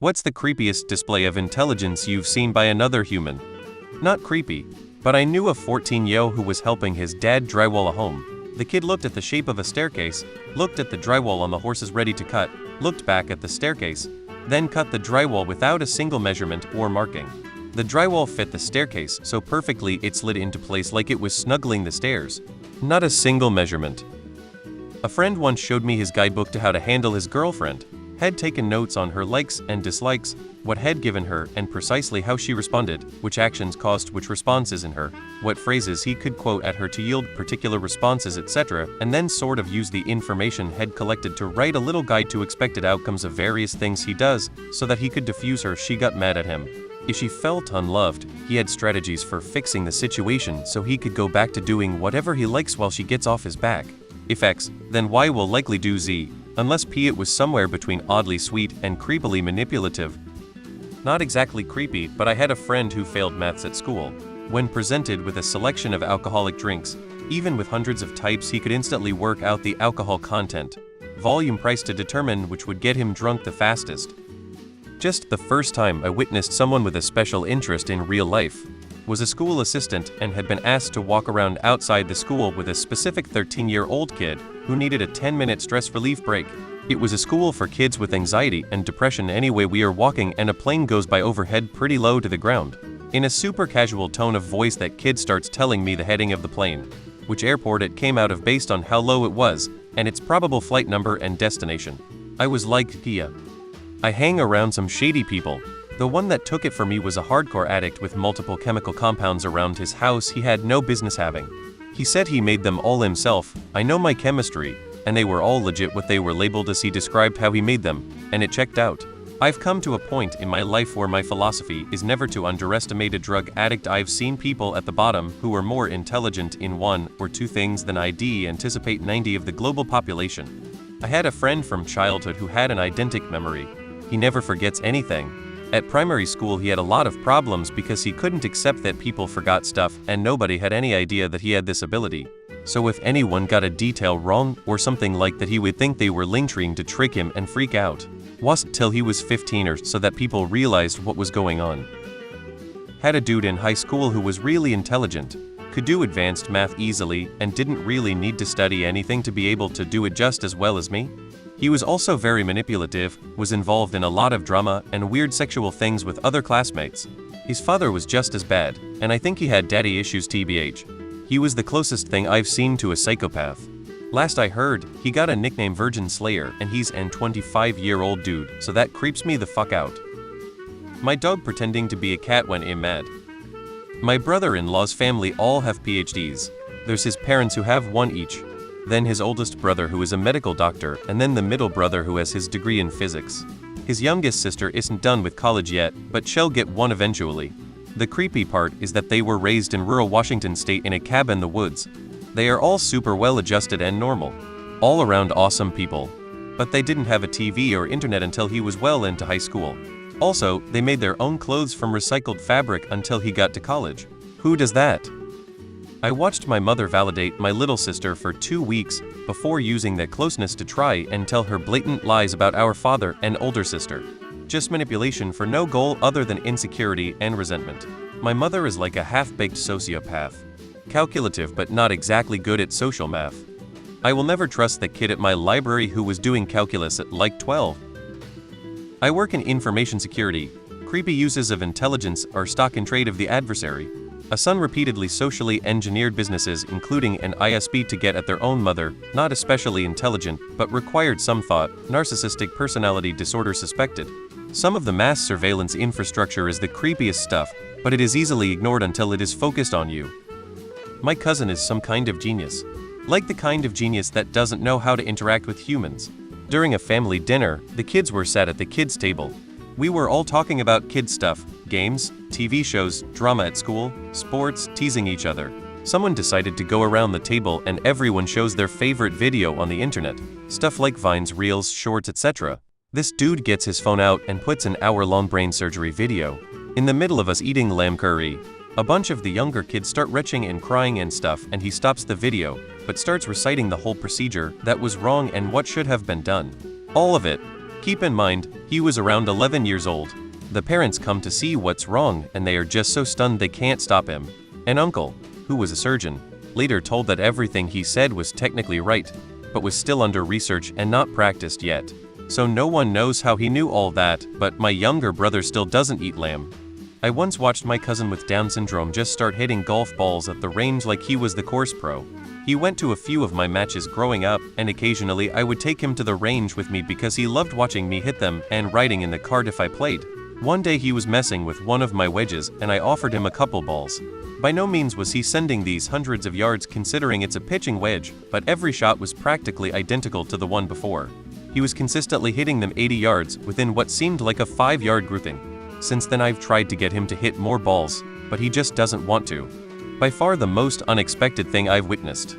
What's the creepiest display of intelligence you've seen by another human? Not creepy, but I knew a 14-year-old who was helping his dad drywall a home. The kid looked at the shape of a staircase, looked at the drywall on the horses ready to cut, looked back at the staircase, then cut the drywall without a single measurement or marking. The drywall fit the staircase so perfectly it slid into place like it was snuggling the stairs. Not a single measurement. A friend once showed me his guidebook to how to handle his girlfriend. Had taken notes on her likes and dislikes, what had given her, and precisely how she responded, which actions caused which responses in her, what phrases he could quote at her to yield particular responses, etc., and then sort of use the information had collected to write a little guide to expected outcomes of various things he does, so that he could diffuse her she got mad at him. If she felt unloved, he had strategies for fixing the situation so he could go back to doing whatever he likes while she gets off his back. If X, then Y will likely do Z. Unless P, it was somewhere between oddly sweet and creepily manipulative. Not exactly creepy, but I had a friend who failed maths at school. When presented with a selection of alcoholic drinks, even with hundreds of types, he could instantly work out the alcohol content, volume, price to determine which would get him drunk the fastest. Just the first time I witnessed someone with a special interest in real life was a school assistant and had been asked to walk around outside the school with a specific 13-year-old kid who needed a 10-minute stress relief break. It was a school for kids with anxiety and depression. Anyway, we are walking and a plane goes by overhead pretty low to the ground. In a super casual tone of voice, that kid starts telling me the heading of the plane, which airport it came out of based on how low it was, and its probable flight number and destination. I was like, Pia. I hang around some shady people. The one that took it for me was a hardcore addict with multiple chemical compounds around his house he had no business having. He said he made them all himself. I know my chemistry, and they were all legit what they were labeled as. He described how he made them, and it checked out. I've come to a point in my life where my philosophy is never to underestimate a drug addict. I've seen people at the bottom who are more intelligent in one or two things than I anticipate 90 of the global population. I had a friend from childhood who had an eidetic memory. He never forgets anything. At primary school he had a lot of problems because he couldn't accept that people forgot stuff, and nobody had any idea that he had this ability. So if anyone got a detail wrong or something like that, he would think they were trying to trick him and freak out. Wasn't till he was 15 or so that people realized what was going on. Had a dude in high school who was really intelligent, could do advanced math easily, and didn't really need to study anything to be able to do it just as well as me. He was also very manipulative, was involved in a lot of drama and weird sexual things with other classmates. His father was just as bad, and I think he had daddy issues tbh. He was the closest thing I've seen to a psychopath. Last I heard, he got a nickname Virgin Slayer, and he's an 25-year-old dude, so that creeps me the fuck out. My dog pretending to be a cat when I'm mad. My brother-in-law's family all have PhDs. There's his parents who have one each. Then his oldest brother who is a medical doctor, and then the middle brother who has his degree in physics. His youngest sister isn't done with college yet, but she'll get one eventually. The creepy part is that they were raised in rural Washington state in a cabin in the woods. They are all super well adjusted and normal. All around awesome people. But they didn't have a TV or internet until he was well into high school. Also, they made their own clothes from recycled fabric until he got to college. Who does that? I watched my mother validate my little sister for 2 weeks before using that closeness to try and tell her blatant lies about our father and older sister. Just manipulation for no goal other than insecurity and resentment. My mother is like a half-baked sociopath. Calculative but not exactly good at social math. I will never trust that kid at my library who was doing calculus at like 12. I work in information security. Creepy uses of intelligence are stock in trade of the adversary. A son repeatedly socially engineered businesses, including an ISP, to get at their own mother, not especially intelligent, but required some thought, narcissistic personality disorder suspected. Some of the mass surveillance infrastructure is the creepiest stuff, but it is easily ignored until it is focused on you. My cousin is some kind of genius. Like the kind of genius that doesn't know how to interact with humans. During a family dinner, the kids were sat at the kids' table. We were all talking about kid stuff, games, TV shows, drama at school, sports, teasing each other. Someone decided to go around the table and everyone shows their favorite video on the internet. Stuff like Vines, Reels, Shorts, etc. This dude gets his phone out and puts an hour-long brain surgery video. In the middle of us eating lamb curry, a bunch of the younger kids start retching and crying and stuff, and he stops the video, but starts reciting the whole procedure that was wrong and what should have been done. All of it. Keep in mind, he was around 11 years old. The parents come to see what's wrong and they are just so stunned they can't stop him. An uncle, who was a surgeon, later told that everything he said was technically right, but was still under research and not practiced yet. So no one knows how he knew all that, but my younger brother still doesn't eat lamb. I once watched my cousin with Down syndrome just start hitting golf balls at the range like he was the course pro. He went to a few of my matches growing up, and occasionally I would take him to the range with me because he loved watching me hit them and riding in the cart if I played. One day he was messing with one of my wedges and I offered him a couple balls. By no means was he sending these hundreds of yards considering it's a pitching wedge, but every shot was practically identical to the one before. He was consistently hitting them 80 yards within what seemed like a 5-yard grouping. Since then I've tried to get him to hit more balls, but he just doesn't want to. By far the most unexpected thing I've witnessed.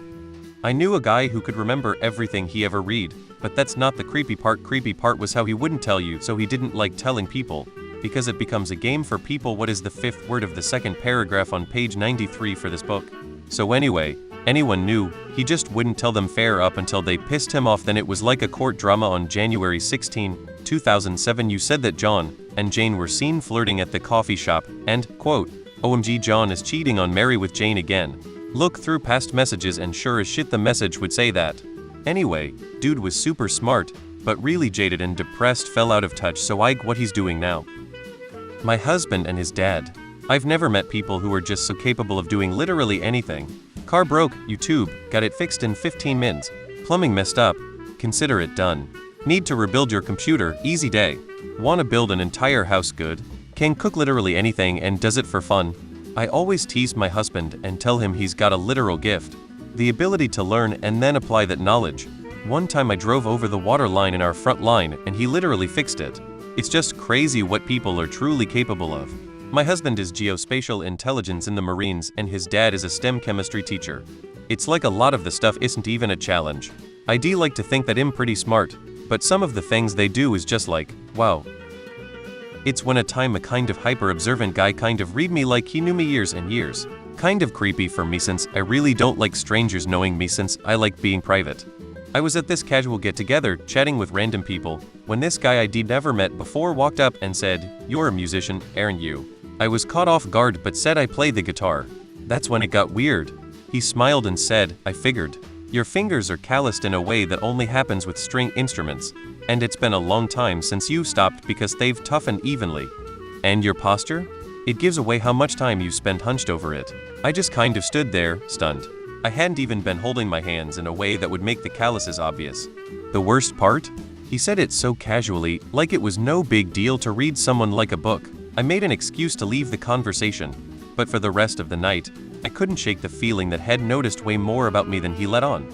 I knew a guy who could remember everything he ever read, but that's not the creepy part. Creepy part was how he wouldn't tell you, so he didn't like telling people, because it becomes a game for people. What is the 5th word of the 2nd paragraph on page 93 for this book? So anyway, anyone knew, he just wouldn't tell them fair up until they pissed him off. Then it was like a court drama. On January 16, 2007 you said that John and Jane were seen flirting at the coffee shop, and, quote, OMG John is cheating on Mary with Jane again. Look through past messages and sure as shit the message would say that. Anyway, dude was super smart, but really jaded and depressed, fell out of touch, so what he's doing now. My husband and his dad. I've never met people who are just so capable of doing literally anything. Car broke, YouTube, got it fixed in 15 minutes. Plumbing messed up, consider it done. Need to rebuild your computer, easy day. Wanna build an entire house, good. Can cook literally anything and does it for fun. I always tease my husband and tell him he's got a literal gift. The ability to learn and then apply that knowledge. One time I drove over the water line in our front line and he literally fixed it. It's just crazy what people are truly capable of. My husband is geospatial intelligence in the Marines and his dad is a STEM chemistry teacher. It's like a lot of the stuff isn't even a challenge. I do like to think that I'm pretty smart, but some of the things they do is just like, wow. It's when a time a kind of hyper-observant guy kind of read me like he knew me years and years. Kind of creepy for me since I really don't like strangers knowing me since I like being private. I was at this casual get-together, chatting with random people, when this guy I'd never met before walked up and said, "You're a musician, aren't you?" I was caught off guard but said I play the guitar. That's when it got weird. He smiled and said, "I figured. Your fingers are calloused in a way that only happens with string instruments, and it's been a long time since you stopped because they've toughened evenly. And your posture? It gives away how much time you spend hunched over it." I just kind of stood there, stunned. I hadn't even been holding my hands in a way that would make the calluses obvious. The worst part? He said it so casually, like it was no big deal to read someone like a book. I made an excuse to leave the conversation, but for the rest of the night, I couldn't shake the feeling that had noticed way more about me than he let on.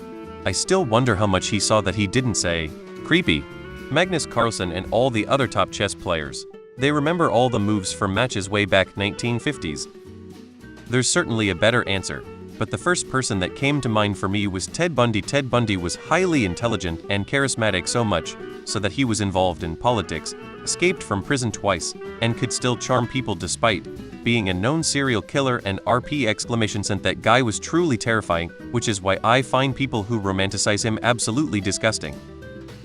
I still wonder how much he saw that he didn't say. Creepy. Magnus Carlsen and all the other top chess players. They remember all the moves from matches way back 1950s. There's certainly a better answer, but the first person that came to mind for me was Ted Bundy. Ted Bundy was highly intelligent and charismatic, so much so that he was involved in politics, escaped from prison twice, and could still charm people despite being a known serial killer. And RP exclamation sent that guy was truly terrifying, which is why I find people who romanticize him absolutely disgusting.